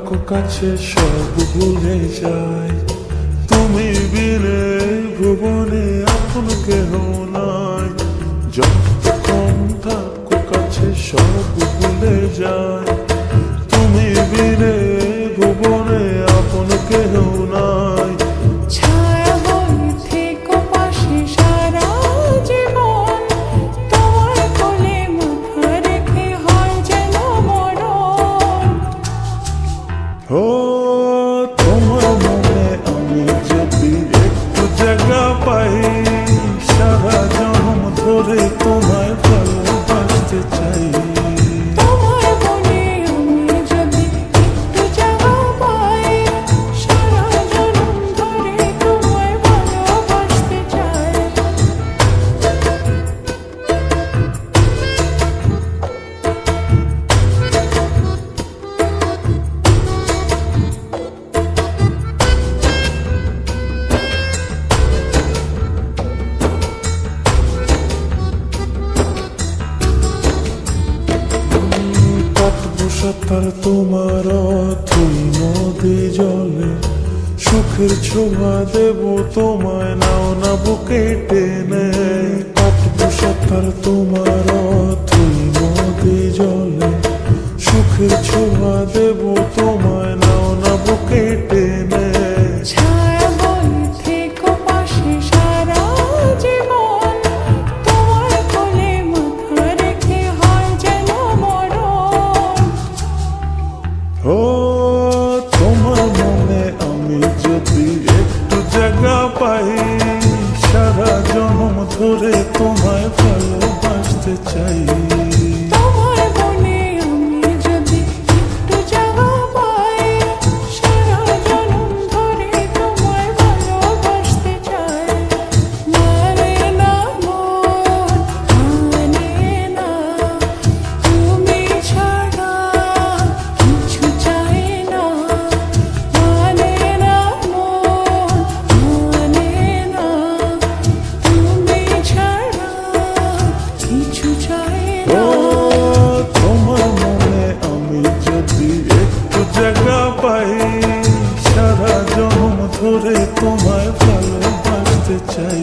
কাছে সব ভুলে যায়, তুমি বিনে ভুবনে আপন কেহ নাই। যতক্ষণ থাকো কাছে সব ভুলে যায়, তুমি বিনে ভুবনে আপন কেহ নাই। ছায়া হয়ে থেকো পাশে সারা জীবন, তোমার কোলে মাথা রেখে হয় যেন মরণ। ও তোমার মনে আমি যদি একটু জায়গা পাই, সারা জন্ম ধরে তোমায় ভালোবাসতে চাই। তোমার মনে আমি যদি একটু জায়গা পাই, সারা জনম ধরে তোমায় ভালোবাসতে চাই। সাঁতার তোমার অথই নদী জলে, সুখের ছোঁয়া দেব তোমায়, নাও না বুকে টেনে। কাটবো সাঁতার তোমার অথই নদী জলে, সুখের ছোঁয়া দেব তোমায়, নাও না বুকে টেনে। ছায়া হয়ে থেকো পাশে সারা জীবন, তোমার কোলে মাথা রেখে হয় যেন মরণ। ও তোমার মনে আমি যদি একটু জায়গা পাই, সারা জন্ম ধরে তোমায় ভালোবাসতে চাই। তোমার মনে আমি যদি একটু জায়গা পাই, সারা জনম ধরে তোমায় ভালোবাসতে চাই। মানে না মন, মানে না, তুমি ছাড়া কিছু চাই না। মানে না মন, মানে না, তুমি ছাড়া কিছু চাই ও না। তোমার মনে আমি যদি একটু জায়গা পাই, সারা জন্ম ধরে তোমায় ভালোবাসতে চাই।